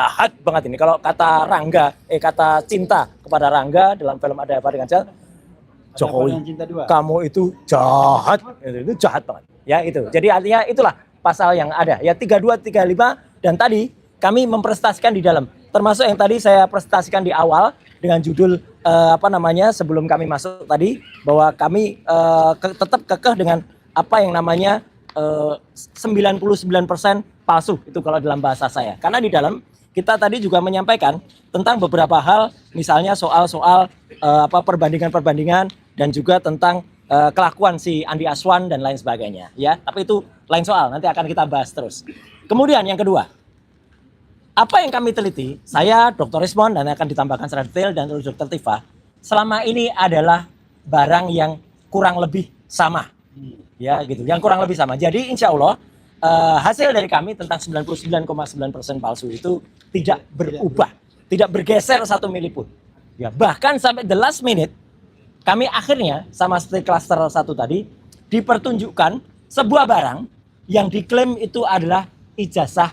jahat banget ini. Kalau kata Rangga, kata Cinta kepada Rangga dalam film Ada Apa Dengan Cinta, Jokowi, kamu itu jahat, itu jahat banget. Ya itu. Jadi artinya itulah pasal yang ada. Ya 32, 35 dan tadi kami mempresentasikan di dalam. Termasuk yang tadi saya presentasikan di awal dengan judul sebelum kami masuk tadi bahwa kami tetap kekeh dengan apa yang namanya 99% palsu itu kalau dalam bahasa saya. Karena di dalam kita tadi juga menyampaikan tentang beberapa hal, misalnya soal-soal perbandingan-perbandingan dan juga tentang kelakuan si Andi Aswan dan lain sebagainya. Ya, tapi itu lain soal. Nanti akan kita bahas terus. Kemudian yang kedua, apa yang kami teliti, saya Dr. Rismond dan akan ditambahkan secara detail dan oleh Dr. Tifa, selama ini adalah barang yang kurang lebih sama. Ya gitu, yang kurang lebih sama. Jadi insya Allah hasil dari kami tentang 99,9% palsu itu tidak berubah, tidak bergeser 1 mili pun. Ya, bahkan sampai the last minute kami akhirnya sama seperti klaster 1 tadi dipertunjukkan sebuah barang yang diklaim itu adalah ijazah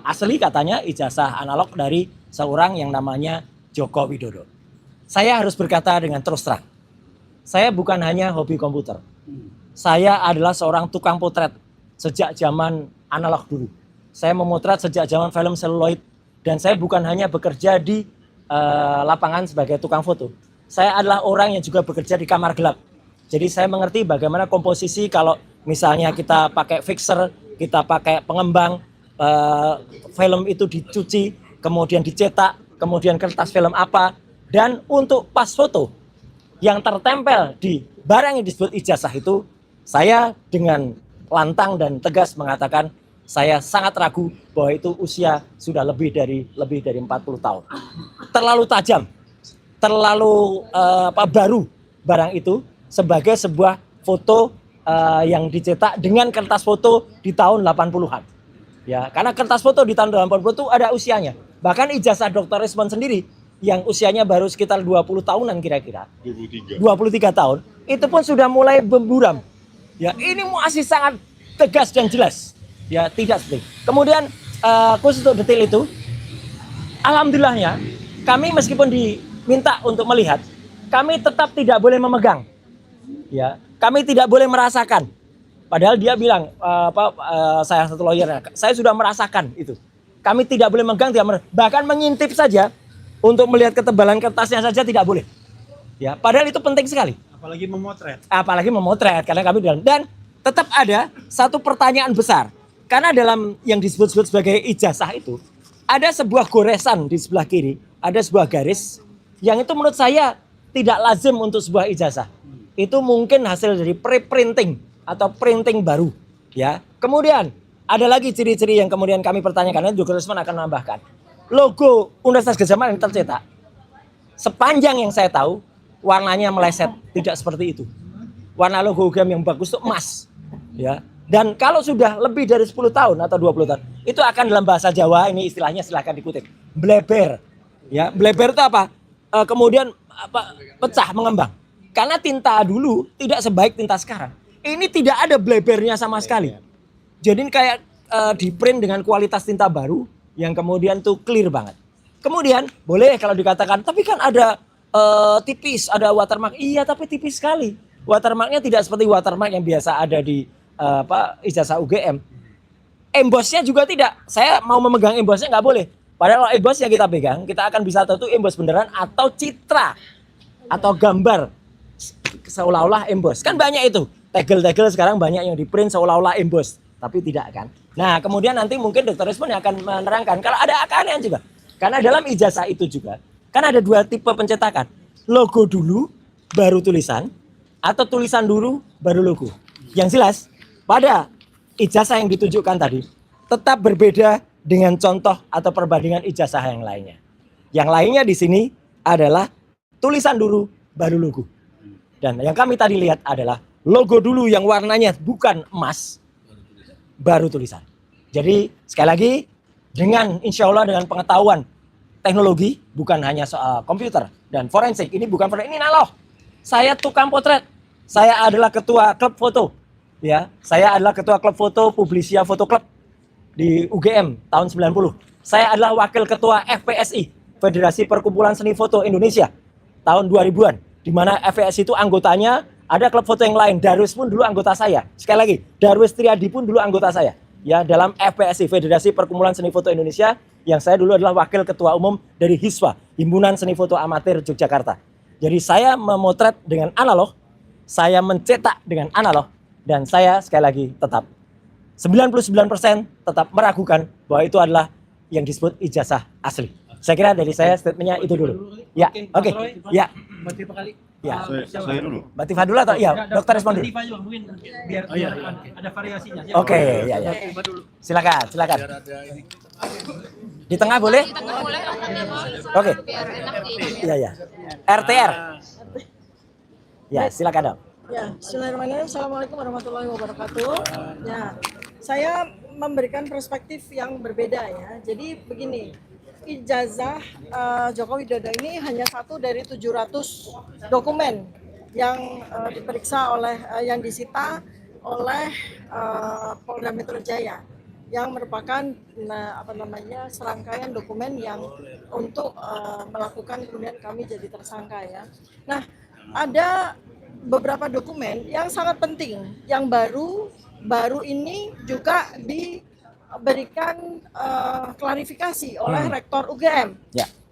asli, katanya ijazah analog dari seorang yang namanya Joko Widodo. Saya harus berkata dengan terus terang, saya bukan hanya hobi komputer. Saya adalah seorang tukang potret sejak zaman analog dulu. Saya memotret sejak zaman film seluloid. Dan saya bukan hanya bekerja di lapangan sebagai tukang foto. Saya adalah orang yang juga bekerja di kamar gelap. Jadi saya mengerti bagaimana komposisi kalau misalnya kita pakai fixer, kita pakai pengembang, film itu dicuci, kemudian dicetak, kemudian kertas film apa. Dan untuk pas foto yang tertempel di barang yang disebut ijazah itu, saya dengan lantang dan tegas mengatakan saya sangat ragu bahwa itu usia sudah lebih dari 40 tahun. Terlalu tajam, terlalu baru barang itu sebagai sebuah foto yang dicetak dengan kertas foto di tahun 80-an. Ya, karena kertas foto di tahun 80 itu ada usianya. Bahkan ijazah Dr. Rismond sendiri yang usianya baru sekitar 20 tahunan kira-kira. 23 tahun. Itu pun sudah mulai berburam. Ya, ini masih sangat tegas dan jelas. Ya, tidak seperti. Kemudian khusus untuk detail itu, alhamdulillahnya kami meskipun diminta untuk melihat, kami tetap tidak boleh memegang. Ya, kami tidak boleh merasakan. Padahal dia bilang, saya satu lawyer, saya sudah merasakan itu. Kami tidak boleh memegang, bahkan mengintip saja untuk melihat ketebalan kertasnya saja tidak boleh. Ya, padahal itu penting sekali. Apalagi memotret karena kami dan tetap ada satu pertanyaan besar. Karena dalam yang disebut-sebut sebagai ijazah itu ada sebuah goresan di sebelah kiri, ada sebuah garis yang itu menurut saya tidak lazim untuk sebuah ijazah. Itu mungkin hasil dari pre-printing atau printing baru, ya. Kemudian ada lagi ciri-ciri yang kemudian kami pertanyakan dan Dr. Rismond akan menambahkan. Logo Universitas Gadjah Mada yang tercetak sepanjang yang saya tahu warnanya meleset, tidak seperti itu. Warna logo UGM yang bagus itu emas. Ya. Dan kalau sudah lebih dari 10 tahun atau 20 tahun, itu akan dalam bahasa Jawa, ini istilahnya silahkan dikutip, bleber. Ya, bleber itu apa? Kemudian pecah, mengembang. Karena tinta dulu tidak sebaik tinta sekarang. Ini tidak ada blebernya sama sekali. Jadi ini kayak di print dengan kualitas tinta baru yang kemudian tuh clear banget. Kemudian boleh kalau dikatakan, tapi kan ada tipis, ada watermark. Iya, tapi tipis sekali. Watermarknya tidak seperti watermark yang biasa ada di ijazah UGM. Embossnya juga tidak. Saya mau memegang embossnya nggak boleh. Padahal kalau emboss yang kita pegang, kita akan bisa tahu itu emboss beneran atau citra atau gambar seolah-olah emboss. Kan banyak itu. Tegel-tegel sekarang banyak yang di print seolah-olah emboss, tapi tidak kan. Nah, kemudian nanti mungkin Dr. Rismond yang akan menerangkan kalau ada keanehan juga. Karena dalam ijazah itu juga kan ada 2 tipe pencetakan. Logo dulu, baru tulisan. Atau tulisan dulu, baru logo. Yang jelas, pada ijazah yang ditunjukkan tadi, tetap berbeda dengan contoh atau perbandingan ijazah yang lainnya. Yang lainnya di sini adalah tulisan dulu, baru logo. Dan yang kami tadi lihat adalah logo dulu yang warnanya bukan emas, baru tulisan. Jadi sekali lagi, dengan insya Allah dengan pengetahuan teknologi, bukan hanya soal komputer dan forensik. Ini bukan forensik, ini analog. Saya tukang potret. Saya adalah ketua klub foto. Ya, saya adalah ketua klub foto Publisia Foto Club di UGM tahun 90. Saya adalah wakil ketua FPSI, Federasi Perkumpulan Seni Foto Indonesia, tahun 2000-an. Di mana FPSI itu anggotanya ada klub foto yang lain. Darwis pun dulu anggota saya. Sekali lagi, Darwis Triadi pun dulu anggota saya. Ya, dalam FPSI, Federasi Perkumpulan Seni Foto Indonesia, yang saya dulu adalah wakil ketua umum dari HISWA, Himpunan Seni Foto Amatir Yogyakarta. Jadi saya memotret dengan analog, saya mencetak dengan analog, dan saya sekali lagi tetap 99% tetap meragukan bahwa itu adalah yang disebut ijazah asli. Saya kira dari saya statementnya itu dulu. Ya, oke. Ya. Mbak Tifa kali. Ya. Saya dulu. Mbak Tifa dulu atau iya, dokter respon dulu. Mbak Tifa juga mungkin biar ada variasinya. Oke, ya. Silakan. Di tengah boleh? Di tengah boleh. Oke. Biar enak di Iya. RTR. Ya, silakan dong. Ya, bismillahirrahmanirrahim. Assalamualaikum warahmatullahi wabarakatuh. Ya, saya memberikan perspektif yang berbeda ya. Jadi begini, ijazah Joko Widodo ini hanya satu dari 700 dokumen yang diperiksa oleh yang disita oleh Polda Metro Jaya, yang merupakan serangkaian dokumen yang untuk melakukan kemudian kami jadi tersangka ya. Nah, ada beberapa dokumen yang sangat penting yang baru ini juga diberikan klarifikasi oleh Rektor UGM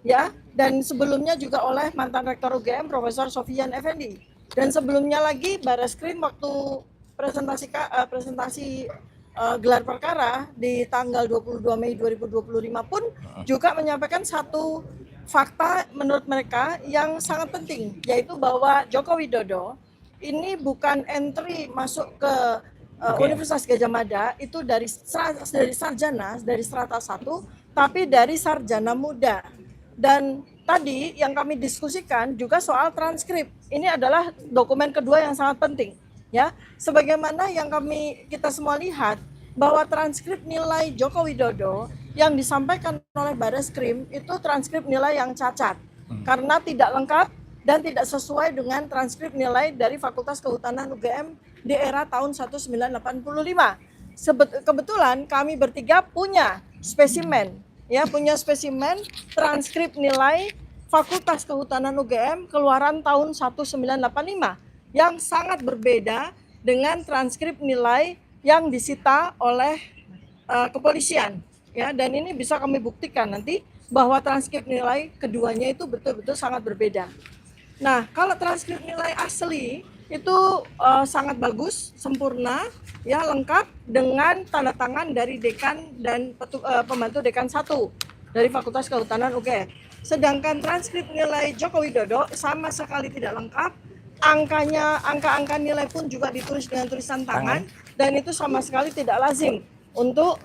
ya, dan sebelumnya juga oleh mantan Rektor UGM Profesor Sofian Effendi, dan sebelumnya lagi Bareskrim waktu presentasi gelar perkara di tanggal 22 Mei 2025 pun juga menyampaikan satu fakta menurut mereka yang sangat penting, yaitu bahwa Joko Widodo ini bukan entry masuk ke Universitas Gadjah Mada itu dari sarjana, dari strata 1, tapi dari sarjana muda. Dan tadi yang kami diskusikan juga soal transkrip. Ini adalah dokumen kedua yang sangat penting, ya. Sebagaimana yang kita semua lihat bahwa transkrip nilai Joko Widodo yang disampaikan oleh Bareskrim itu transkrip nilai yang cacat karena tidak lengkap dan tidak sesuai dengan transkrip nilai dari Fakultas Kehutanan UGM di era tahun 1985. Kebetulan kami bertiga punya spesimen transkrip nilai Fakultas Kehutanan UGM keluaran tahun 1985 yang sangat berbeda dengan transkrip nilai yang disita oleh kepolisian. Ya, dan ini bisa kami buktikan nanti bahwa transkrip nilai keduanya itu betul-betul sangat berbeda. Nah, kalau transkrip nilai asli itu sangat bagus, sempurna, ya, lengkap dengan tanda tangan dari dekan dan pembantu dekan 1 dari Fakultas Kehutanan UGM. Sedangkan transkrip nilai Joko Widodo sama sekali tidak lengkap, angka-angka nilai pun juga ditulis dengan tulisan tangan, dan itu sama sekali tidak lazim untuk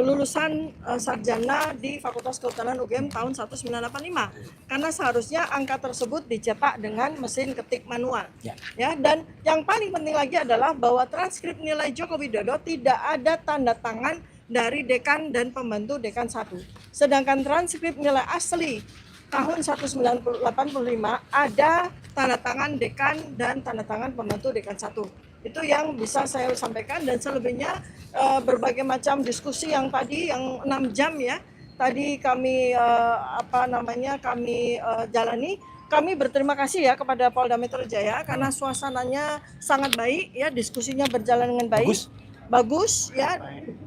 lulusan sarjana di Fakultas Kehutanan UGM tahun 1985, karena seharusnya angka tersebut dicetak dengan mesin ketik manual. Ya, dan yang paling penting lagi adalah bahwa transkrip nilai Joko Widodo tidak ada tanda tangan dari dekan dan pembantu dekan 1. Sedangkan transkrip nilai asli tahun 1985 ada tanda tangan dekan dan tanda tangan pembantu dekan 1. Itu yang bisa saya sampaikan, dan selebihnya berbagai macam diskusi yang tadi yang 6 jam ya tadi kami jalani. Kami berterima kasih ya kepada Polda Metro Jaya karena suasananya sangat baik ya, diskusinya berjalan dengan baik. Bagus ya,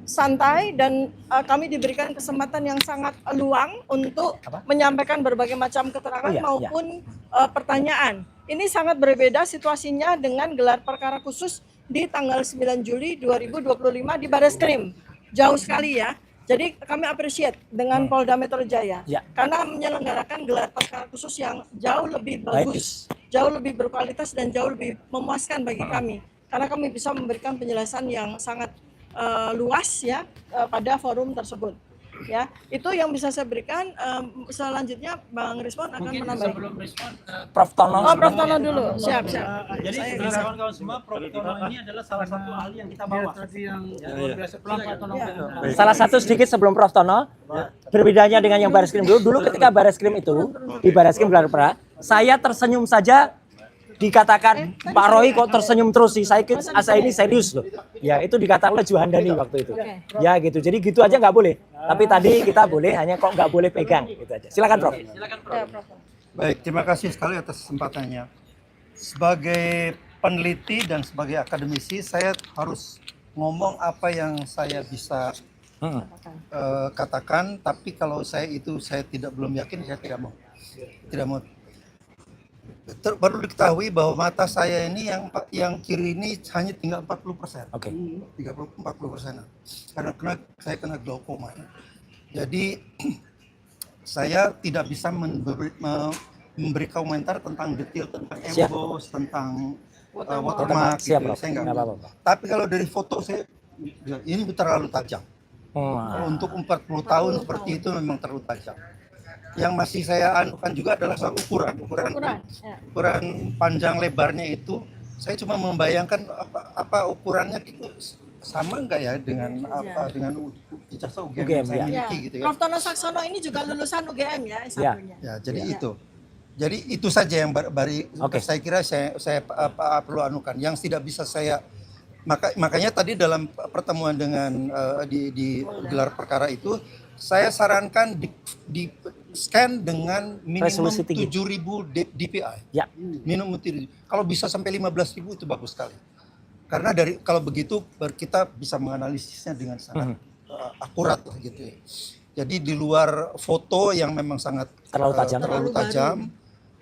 santai, dan kami diberikan kesempatan yang sangat luang untuk menyampaikan berbagai macam keterangan maupun pertanyaan. Ini sangat berbeda situasinya dengan gelar perkara khusus di tanggal 9 Juli 2025 di Bareskrim. Jauh sekali ya. Jadi kami appreciate dengan Polda Metro Jaya karena menyelenggarakan gelar perkara khusus yang jauh lebih bagus, jauh lebih berkualitas, dan jauh lebih memuaskan bagi kami. Karena kami bisa memberikan penjelasan yang sangat luas ya pada forum tersebut. Ya, itu yang bisa saya berikan. Selanjutnya Bang Rizwan akan menambahkan. Sebelum respon, Prof. Tono. Prof. Tono dulu. Siap. Jadi kawan-kawan semua, Prof. Tono ini adalah salah satu ahli yang kita bawa. Salah satu sedikit sebelum Prof. Tono, berbedanya dengan yang Bareskrim dulu ketika Bareskrim itu, di Bareskrim gelar perkara, saya tersenyum saja dikatakan Pak Roy kok tersenyum terus sih, saya ini serius loh. Ya itu dikatakan oleh Juhandani waktu itu. Ya gitu, jadi gitu aja nggak boleh. Tapi tadi kita boleh, hanya kok nggak boleh pegang gitu aja. Silakan Prof. Baik, terima kasih sekali atas kesempatannya. Sebagai peneliti dan sebagai akademisi, saya harus ngomong apa yang saya bisa katakan, tapi kalau saya belum yakin, saya tidak mau. Perlu diketahui bahwa mata saya ini yang kiri ini hanya tinggal 40%. Oke. 30-40%. Karena saya kena glaukoma. Jadi saya tidak bisa memberi komentar tentang detail tentang emboss, tentang watermark gitu. Saya nggak apa-apa. Tapi kalau dari foto saya ini terlalu tajam. Untuk 40 tahun seperti itu memang terlalu tajam. Yang masih saya anukan juga adalah soal ukuran panjang lebarnya itu. Saya cuma membayangkan apa ukurannya itu sama nggak ya dengan ijazah UGM yang saya miliki gitu ya. Prof. Tono Saksono ini juga lulusan UGM ya S1-nya. Ya, jadi itu. Jadi itu saja yang saya kira saya perlu anukan. Yang tidak bisa saya makanya tadi dalam pertemuan dengan di gelar perkara itu saya sarankan di scan dengan minimum 7.000 dpi. Ya. Minimum 7.000. Kalau bisa sampai 15.000 itu bagus sekali. Karena kalau begitu kita bisa menganalisisnya dengan sangat akurat lah gitu ya. Jadi di luar foto yang memang sangat terlalu tajam.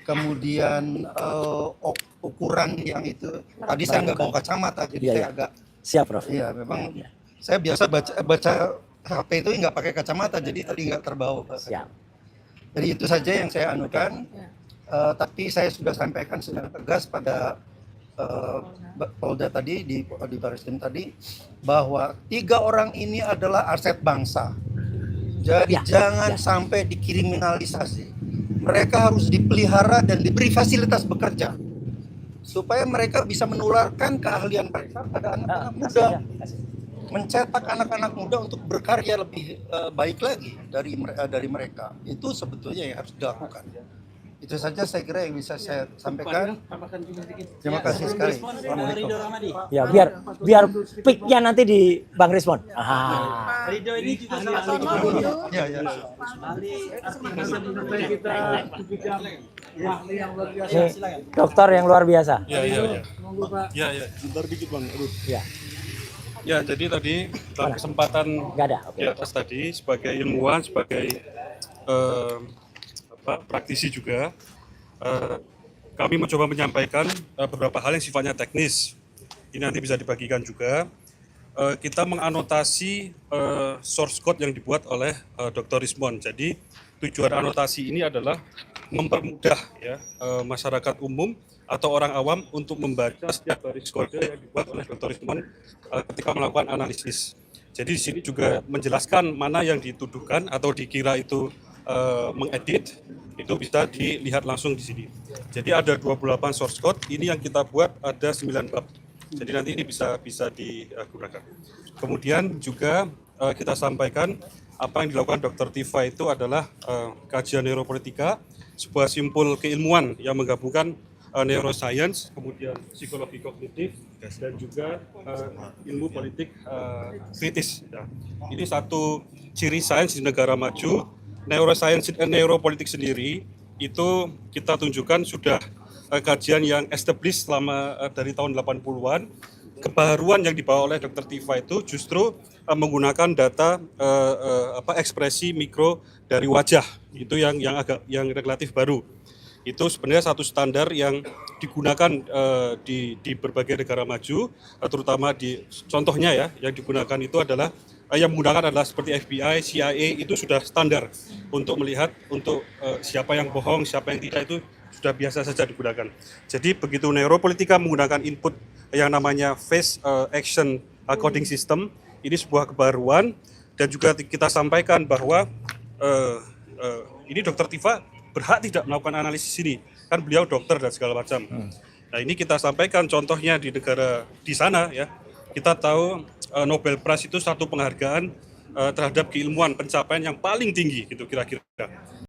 Kemudian ukuran yang itu tadi saya nggak bawa kacamata, jadi saya agak siap Prof. Iya, memang saya biasa baca HP itu nggak pakai kacamata, jadi tadi nggak terbawa. Siap. Jadi itu saja yang saya anukan. Tapi saya sudah sampaikan secara tegas pada Polda tadi di Barreskrim tadi bahwa 3 orang ini adalah aset bangsa. Jadi jangan sampai dikriminalisasi. Mereka harus dipelihara dan diberi fasilitas bekerja supaya mereka bisa menularkan keahlian mereka pada anak-anak muda, mencetak anak-anak muda untuk berkarya lebih baik lagi dari mereka. Itu sebetulnya yang harus dilakukan. Itu saja saya kira yang bisa saya sampaikan. Terima kasih sekali. Assalamualaikum. Ya, biar pick-nya nanti di Bang Rismon. Ridho ini juga Ya. Dokter yang luar biasa. Ya. Bentar dikit Bang. Ya. Ya, jadi tadi dalam kesempatan Nggak ada. Oke. di atas tadi sebagai ilmuwan, sebagai praktisi juga, kami mencoba menyampaikan beberapa hal yang sifatnya teknis. Ini nanti bisa dibagikan juga. Kita menganotasi source code yang dibuat oleh Dr. Rismon. Jadi tujuan anotasi ini adalah mempermudah ya masyarakat umum atau orang awam untuk membaca setiap baris kode yang dibuat oleh Dr. Rismon ketika melakukan analisis. Jadi di sini juga menjelaskan mana yang dituduhkan atau dikira itu mengedit, itu bisa dilihat langsung di sini. Jadi ada 28 source code, ini yang kita buat ada 9 bab. Jadi nanti ini bisa digunakan. Kemudian juga kita sampaikan apa yang dilakukan Dr. Tifa itu adalah kajian neuropolitika, sebuah simpul keilmuan yang menggabungkan neuroscience, kemudian psikologi kognitif, dan juga ilmu politik kritis. Ya. Ini satu ciri sains di negara maju. Neuroscience dan neuropolitik sendiri itu kita tunjukkan sudah kajian yang established selama dari tahun 80-an. Kebaruan yang dibawa oleh Dr. Tifa itu justru menggunakan data ekspresi mikro dari wajah. Itu yang relatif baru. Itu sebenarnya satu standar yang digunakan di berbagai negara maju, terutama contohnya ya yang digunakan itu adalah yang menggunakan adalah seperti FBI, CIA, itu sudah standar untuk melihat siapa yang bohong, siapa yang tidak, itu sudah biasa saja digunakan. Jadi begitu neuropolitika menggunakan input yang namanya face action coding system, ini sebuah kebaruan, dan juga kita sampaikan bahwa ini Dr. Tifa berhak tidak melakukan analisis ini, kan beliau dokter dan segala macam. Nah ini kita sampaikan contohnya di negara di sana ya. Kita tahu Nobel Prize itu satu penghargaan terhadap keilmuan, pencapaian yang paling tinggi gitu kira-kira.